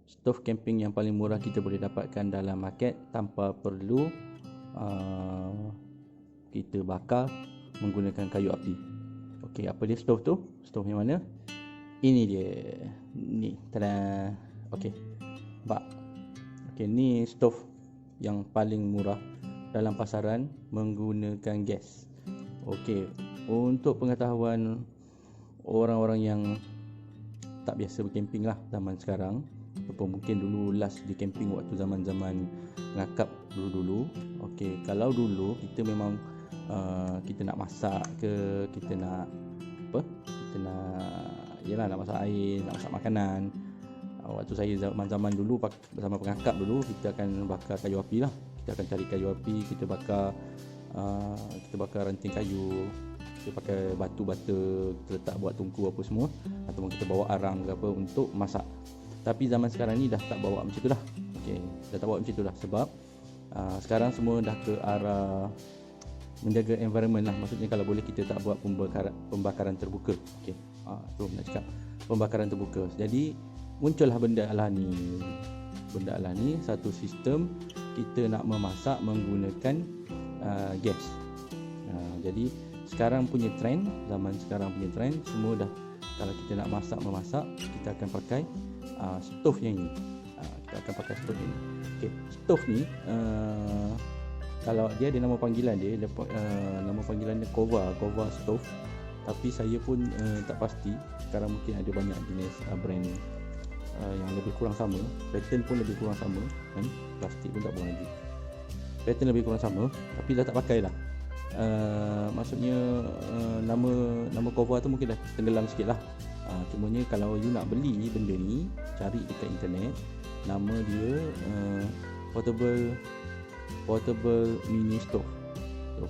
stove camping yang paling murah kita boleh dapatkan dalam market tanpa perlu kita bakar menggunakan kayu api. Okey, apa dia stove tu? Stove yang mana? Ini dia. Ni, tada. Okey. Nampak? Okey, ni stove yang paling murah dalam pasaran menggunakan gas. Okey, untuk pengetahuan orang-orang yang tak biasa bercamping lah zaman sekarang, ataupun mungkin dulu last di camping waktu zaman-zaman ngakap dulu-dulu. Okey, kalau dulu kita memang kita nak masak ke, kita nak apa? Kita nak masak air, nak masak makanan. Waktu saya zaman-zaman dulu bersama pengakap dulu, kita akan bakar kayu api lah. Kita akan cari kayu api, kita bakar ranting kayu, kita pakai batu bata, kita letak buat tungku apa semua, ataupun kita bawa arang ke apa untuk masak. Tapi zaman sekarang ni dah tak bawa macam tu dah. Okey, dah tak bawa macam tu dah, sebab sekarang semua dah ke arah menjaga environment lah. Maksudnya kalau boleh kita tak buat pembakaran terbuka. Okey, tu nak cakap pembakaran terbuka. Jadi muncullah benda lah ni, satu sistem kita nak memasak menggunakan gas. Jadi sekarang punya trend, zaman sekarang punya trend, semua dah, kalau kita nak memasak, kita akan pakai stove yang ini. Kita akan pakai stove ini. Okey, stove ni kalau dia ada nama panggilan dia, nama panggilan dia Kova stove. Tapi saya pun tak pasti. Sekarang mungkin ada banyak jenis brand yang lebih kurang sama, pattern pun lebih kurang sama kan, plastik pun tak buang lagi, pattern lebih kurang sama, tapi dah tak pakai lah. Maksudnya nama Kova tu mungkin dah tenggelam sikit lah. Cumanya kalau you nak beli benda ni, cari dekat internet, nama dia portable mini stove.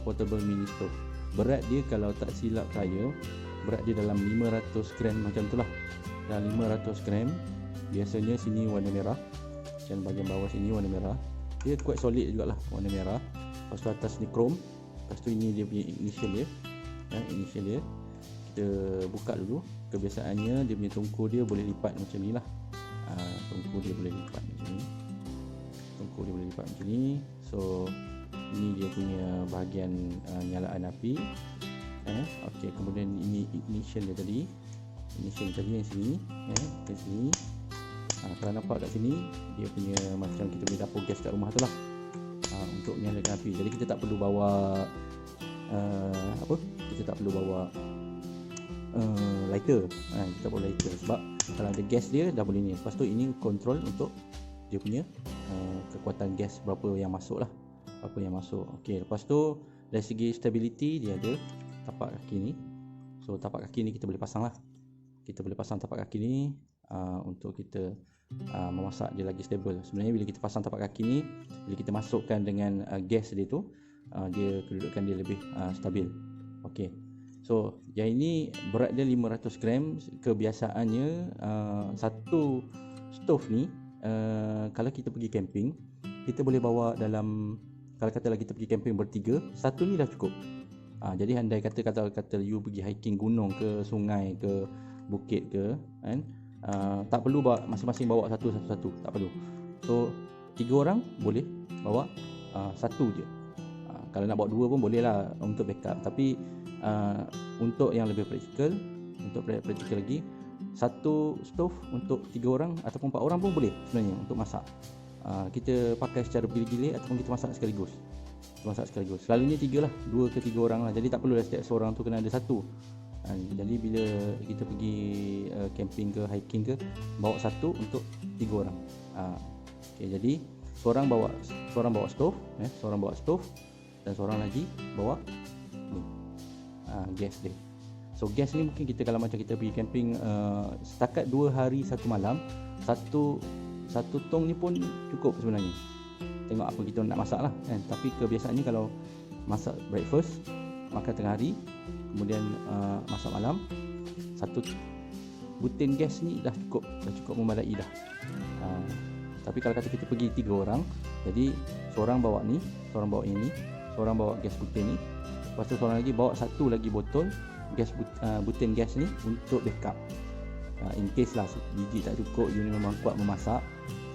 Portable mini stove, berat dia kalau tak silap saya, berat dia dalam 500 gram macam tu lah. Dalam 500 gram. Biasanya sini warna merah, dan bahagian bawah sini warna merah. Dia quite solid jugalah, warna merah. Lepas tu atas ni chrome. Lepas tu ini dia punya initial dia. Initial dia. Kita buka dulu. Kebiasaannya dia punya tungku dia boleh lipat macam ni lah. Tungku dia boleh lipat macam ni. So ini dia punya bahagian nyalaan api. Okey, kemudian ini initial dia tadi. Initial tadi yang sini, di sini. Kalau nampak kat sini, dia punya macam kita punya dapur gas kat rumah tu lah, untuk menyalakan api. Jadi kita tak perlu bawa kita tak perlu bawa lighter. Kita perlu lighter sebab kalau ada gas dia dah boleh ni. Lepas tu ini kontrol untuk dia punya kekuatan gas berapa yang masuk lah, Okey, lepas tu dari segi stability dia ada tapak kaki ni. So tapak kaki ni kita boleh pasang lah. Kita boleh pasang tapak kaki ni untuk kita memasak dia lagi stable. Sebenarnya bila kita pasang tapak kaki ni, bila kita masukkan dengan gas dia tu, dia kedudukan dia lebih stabil. Okey. So yang ini berat dia 500 gram. Kebiasaannya satu stove ni, kalau kita pergi camping, kita boleh bawa dalam, kalau katalah kita pergi camping bertiga, satu ni dah cukup. Jadi andai kata you pergi hiking gunung ke sungai ke bukit ke kan, tak perlu bawa masing-masing bawa satu, tak perlu. So 3 orang boleh bawa satu je. Kalau nak bawa 2 pun boleh lah untuk backup. Tapi untuk yang lebih praktikal, lagi, satu stove untuk 3 orang ataupun 4 orang pun boleh sebenarnya untuk masak. Kita pakai secara bilik-bilik ataupun kita masak sekaligus. Selalunya 3 lah, 2 ke 3 orang lah. Jadi tak perlu setiap seorang tu kena ada satu. Jadi bila kita pergi camping ke hiking ke, bawa satu untuk 3 orang. Okay, jadi seorang bawa stove, seorang bawa stove dan seorang lagi bawa ni, gas dia. So gas ni mungkin kita kalau macam kita pergi camping setakat 2 hari 1 malam, satu tong ni pun cukup sebenarnya. Tengok apa kita nak masak lah kan. Tapi kebiasaannya kalau masak breakfast, makan tengah hari, kemudian masak malam, satu butin gas ni dah cukup memadai dah. Tapi kalau kata kita pergi 3 orang, jadi seorang bawa ni, seorang bawa ini, seorang bawa gas butin ni, lepas tu seorang lagi bawa satu lagi botol gas butin gas ni untuk backup. In case lah biji tak cukup, unit memang kuat memasak,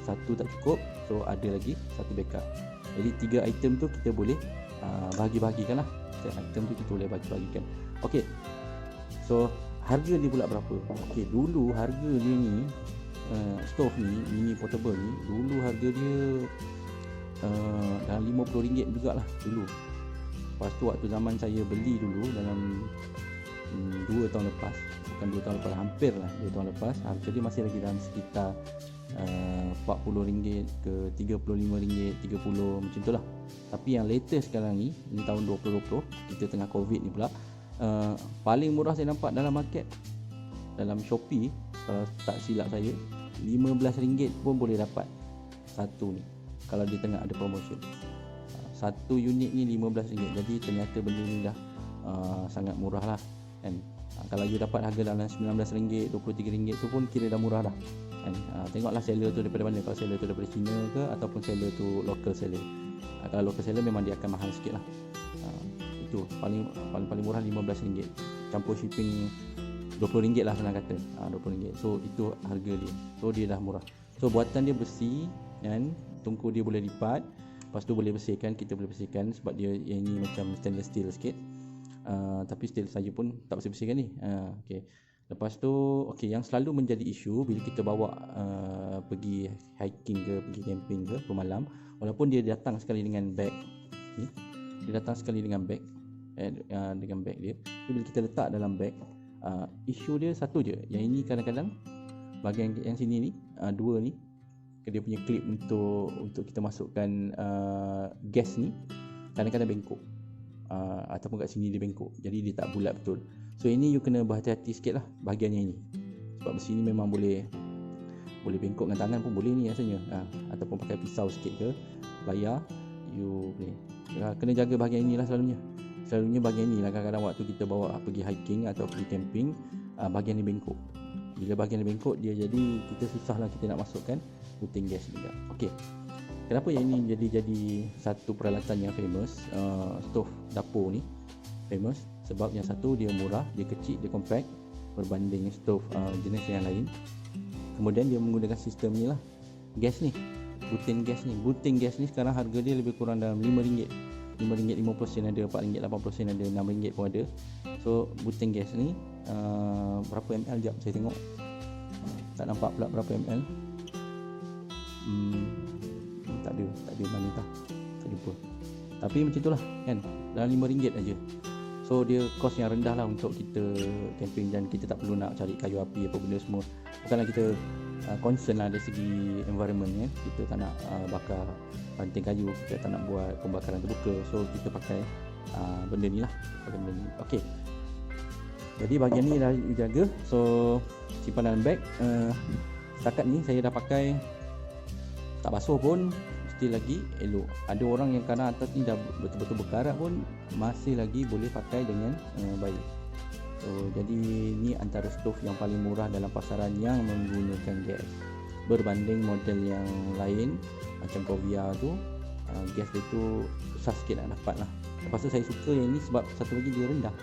satu tak cukup, so ada lagi satu backup. Jadi 3 item tu kita boleh bahagi-bahagikan lah. Item tu kita boleh bagi-bagikan. Okey, so harga dia pula berapa? Okey, dulu harga dia ni stove ni, mini portable ni, dulu harga dia dalam RM50 jugalah dulu. Lepas tu waktu zaman saya beli dulu dalam 2 tahun lepas, bukan 2 tahun lepas, hampir lah 2 tahun lepas, harga dia masih lagi dalam sekitar RM40 ke RM35, 30 macam tu lah. Tapi yang latest sekarang ni tahun 2020, kita tengah Covid ni pula, paling murah saya nampak dalam market, dalam Shopee, kalau tak silap saya RM15 pun boleh dapat satu ni, kalau dia tengah ada promotion. Satu unit ni RM15. Jadi ternyata benda ni dah sangat murah lah kan. Kalau you dapat harga dalam RM19, RM23 tu pun kira dah murah dah kan. Tengoklah seller tu daripada mana. Kalau seller tu daripada China ke ataupun seller tu local seller. Kalau local seller memang dia akan mahal sikit lah. Itu paling murah RM15, campur shipping RM20 lah senang kata. RM20. So itu harga dia. So dia dah murah. So buatan dia bersih kan, tungku dia boleh lipat. Lepas tu boleh bersihkan, kita boleh bersihkan sebab dia yang ni macam stainless steel sikit. Tapi still saya pun tak bersih-bersihkan ni. Okay. Lepas tu yang selalu menjadi isu bila kita bawa pergi hiking ke, pergi camping ke pemalam, walaupun dia datang sekali dengan bag ni, dia datang sekali dengan bag dengan bag dia, tapi bila kita letak dalam bag, isu dia satu je. Yang ini kadang-kadang bahagian yang sini ni, dua ni, dia punya clip untuk kita masukkan gas ni kadang-kadang bengkok, ataupun kat sini dia bengkok, jadi dia tak bulat betul. So ini you kena berhati-hati sikit lah bahagian yang ini, sebab besi ni memang boleh bengkok dengan tangan pun boleh ni rasanya, ataupun pakai pisau sikit ke layar, you boleh kena jaga bahagian ni lah selalunya bahagian ni lah. Kadang-kadang waktu kita bawa pergi hiking atau pergi camping, bahagian ni bengkok. Bila bahagian ni bengkok, dia jadi kita susah lah kita nak masukkan puting gas juga. Okey, kenapa yang ini jadi satu peralatan yang famous, stove dapur ni famous? Sebab yang satu dia murah, dia kecil, dia compact berbanding stove jenis yang lain. Kemudian dia menggunakan sistem ni lah, gas ni, butane gas ni sekarang harga dia lebih kurang dalam RM5, RM5.50 ada, RM4.80 ada, RM6 pun ada. So butane gas ni berapa ml, jap saya tengok, tak nampak pula berapa ml. Tak ada mana tak lupa. Tapi macam itulah kan, dalam RM5 aja. So dia kos yang rendah lah untuk kita camping, dan kita tak perlu nak cari kayu api apa benda semua. Bukanlah kita concern lah dari segi environment kan. Kita tak nak bakar ranting kayu, kita tak nak buat pembakaran terbuka. So kita pakai benda ni lah, Okey, jadi bahagian ni dah jaga. So simpanan bag, setakat ni saya dah pakai, tak basuh pun still lagi elok. Ada orang yang kadang atas ni dah betul-betul berkarat pun masih lagi boleh pakai dengan baik. So jadi ni antara stove yang paling murah dalam pasaran yang menggunakan gas, berbanding model yang lain macam Covia tu, gas dia tu susah sikit nak dapat lah. Lepas tu saya suka yang ni sebab satu lagi dia rendah.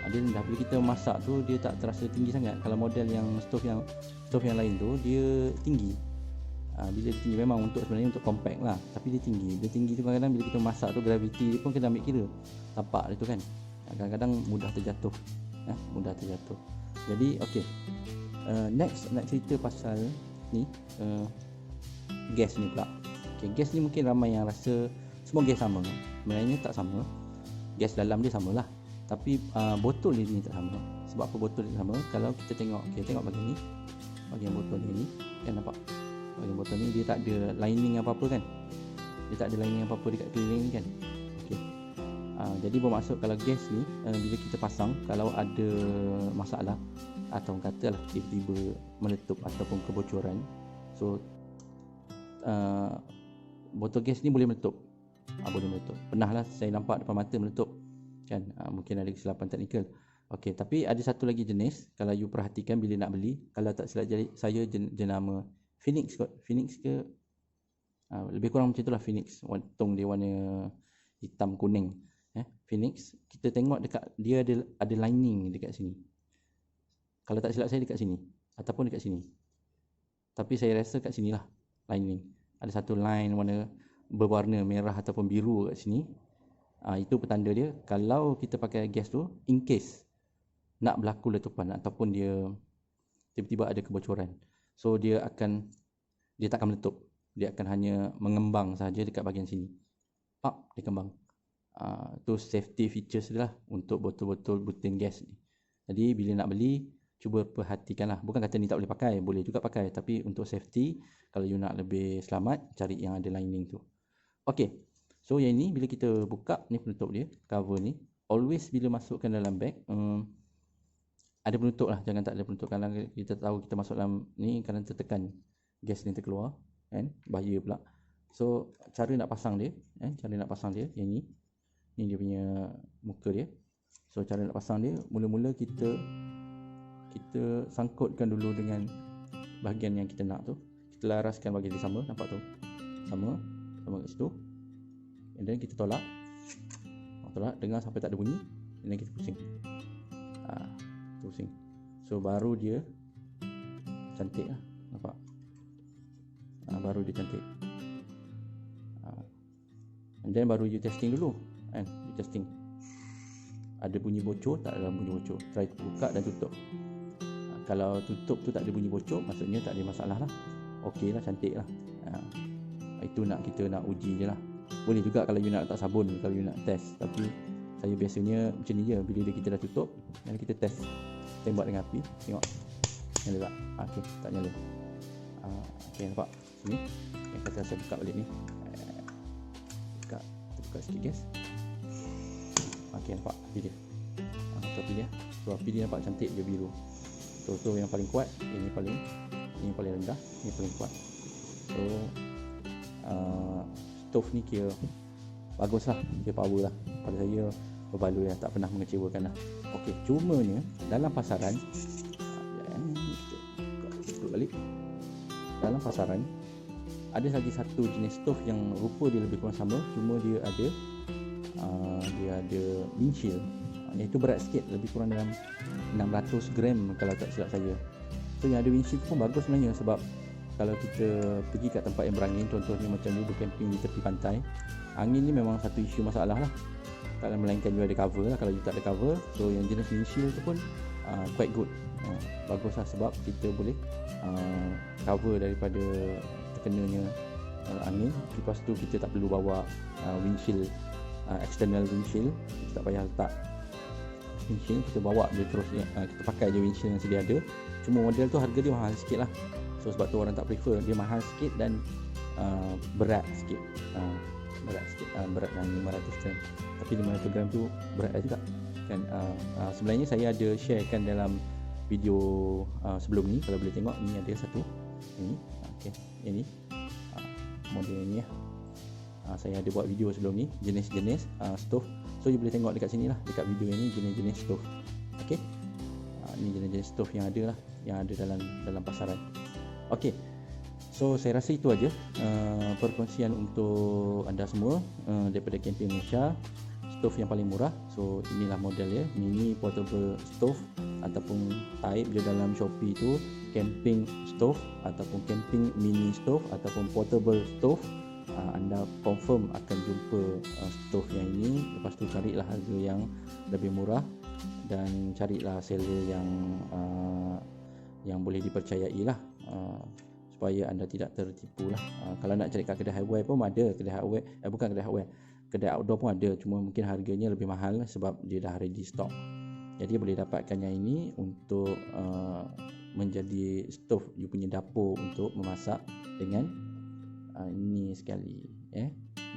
Bila kita masak tu dia tak terasa tinggi sangat. Kalau model yang stove yang lain tu dia tinggi. Bila dia tinggi memang sebenarnya untuk compact lah, tapi dia tinggi tu kadang-kadang bila kita masak tu gravity dia pun kena ambil kira, tapak dia tu kan, kadang-kadang mudah terjatuh. Jadi okey, next nak cerita pasal ni, gas ni pula. Gas ni mungkin ramai yang rasa semua gas sama. Sebenarnya tak sama. Gas dalam dia samalah, tapi botol dia ni tak sama. Sebab apa botol dia sama? Kalau kita tengok bahagian ni, bahagian botol ni kan, nampak bahagian botol ni dia tak ada lining apa-apa kan, dekat keliling ni kan. Okey, jadi bermaksud kalau gas ni bila kita pasang, kalau ada masalah atau katalah tiba-tiba meletup ataupun kebocoran, so botol gas ni boleh meletup. Pernah lah saya nampak depan mata meletup kan. Mungkin ada kesilapan teknikal. Okey, tapi ada satu lagi jenis, kalau you perhatikan bila nak beli, kalau tak silap saya jenama Phoenix ke, lebih kurang macam itulah. Phoenix, tong dia warna hitam kuning, Phoenix. Kita tengok dekat dia ada lining dekat sini. Kalau tak silap saya dekat sini ataupun dekat sini. Tapi saya rasa kat sini lah lining. Ada satu line warna berwarna merah ataupun biru kat sini. Itu petanda dia kalau kita pakai gas tu, in case nak berlaku letupan ataupun dia tiba-tiba ada kebocoran, so dia takkan meletup, dia akan hanya mengembang saja dekat bahagian sini. Dia kembang. Tu safety features dia lah untuk botol-botol butane gas ni. Jadi bila nak beli, cuba perhatikanlah. Bukan kata ni tak boleh pakai, boleh juga pakai, tapi untuk safety, kalau you nak lebih selamat, cari yang ada lining tu. Okay, so yang ni bila kita buka ni penutup dia, cover ni, always bila masukkan dalam bag, ada penutup lah, jangan tak ada penutup. Kalau kita tahu kita masuk dalam ni, kadang tertekan, gas ni terkeluar, kan, bahaya pula. So cara nak pasang dia, yang ni dia punya muka dia. So cara nak pasang dia, mula-mula kita sangkutkan dulu dengan bahagian yang kita nak tu. Kita laraskan bahagian dia sama, nampak tu, sama kat situ. And then kita tolak, dengar sampai tak ada bunyi, and then kita pusing. Pusing. So baru dia cantik lah, nampak? Baru dia cantik. And then baru you testing dulu, kan? You testing. Ada bunyi bocor, tak ada bunyi bocor. Try buka dan tutup. Kalau tutup tu tak ada bunyi bocor, maksudnya tak ada masalah lah. Okey lah, cantik lah. Itu kita nak uji je lah. Boleh juga kalau you nak letak sabun, kalau you nak test. Tapi saya biasanya macam ni je. Bila kita dah tutup, nanti kita test. Tembak dengan api, tengok nyala tak? Okey, tak nyala. Okey, nampak sini. Yang kata saya buka balik ni, buka sikit gas. Okey, nampak api dia. Api dia. So api dia nampak cantik je, biru. So yang paling kuat, ini paling rendah, ini paling kuat. So stove ni kira bagus lah, dia power lah. Pada saya berbaloi lah, tak pernah mengecewakan lah. Okey, cumanya dalam pasaran, dalam pasaran ada lagi satu jenis stove yang rupa dia lebih kurang sama, cuma dia ada windshield, iaitu berat sikit, lebih kurang dalam 600 gram kalau tak silap saya. So yang ada windshield pun bagus sebenarnya, sebab kalau kita pergi kat tempat yang berangin, contohnya macam ni bercamping di tepi pantai, angin ni memang satu isu masalah lah. Kalau melainkan you ada cover lah, kalau you tak ada cover, so yang jenis windshield tu pun quite good, bagus lah, sebab kita boleh cover daripada terkenanya angin. Lepas tu kita tak perlu bawa windshield, external windshield, kita tak payah letak windshield, kita bawa je terus, kita pakai je windshield yang sedia ada. Cuma model tu harga dia mahal sikit lah, so sebab tu orang tak prefer. Dia mahal sikit dan berat sikit, berat dalam 500 gram. Tapi 500 gram tu berat juga kan. Sebenarnya saya ada sharekan dalam video sebelum ni, kalau boleh tengok ni ada satu ini. Okey, ini model ni ya. Saya ada buat video sebelum ni jenis-jenis stove. So you boleh tengok dekat sini lah, dekat video ni jenis-jenis stove. Okey, ni jenis-jenis stove yang ada lah, yang ada dalam pasaran. Okey, so saya rasa itu aja perkongsian untuk anda semua daripada Camping Malaysia. Stove yang paling murah. So inilah model dia, mini portable stove ataupun type je dalam Shopee tu, camping stove ataupun camping mini stove ataupun portable stove. Anda confirm akan jumpa stove yang ini. Lepas tu carilah harga yang lebih murah dan carilah seller yang boleh dipercayai lah, supaya anda tidak tertipu lah. Kalau nak cari kat kedai hardware pun ada, kedai hardware bukan kedai hardware, kedai outdoor pun ada, cuma mungkin harganya lebih mahal sebab dia dah ready stock. Jadi boleh dapatkan yang ini untuk menjadi stove you punya dapur untuk memasak dengan ini sekali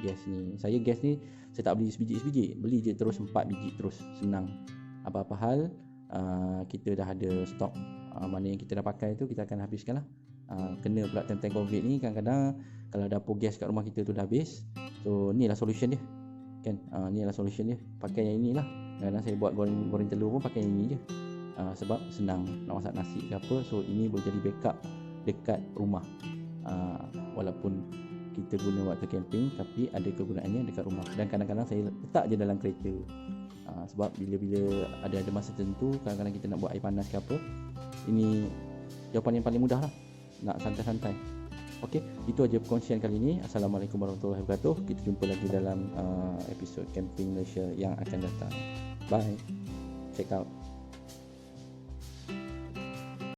gas ni. Gas ni saya tak beli sebiji-sebiji, beli je terus 4 biji terus, senang. Apa-apa hal kita dah ada stok, mana yang kita dah pakai tu kita akan habiskan lah. Kena pula time COVID ni, kadang-kadang kalau dapur gas kat rumah kita tu dah habis, so ni lah solution dia kan. Ni lah solution dia, pakai yang inilah. Kadang-kadang saya buat goreng telur pun pakai yang ini je, sebab senang nak masak nasi ke apa. So ini boleh jadi backup dekat rumah, walaupun kita guna waktu camping, tapi ada kegunaannya dekat rumah. Dan kadang-kadang saya letak je dalam kereta, sebab bila ada masa tertentu, kadang-kadang kita nak buat air panas ke apa, ini jawapan yang paling mudah lah, nak santai-santai. Okey, itu aja perkongsian kali ini. Assalamualaikum warahmatullahi wabarakatuh. Kita jumpa lagi dalam episod Camping Malaysia yang akan datang. Bye. Check out.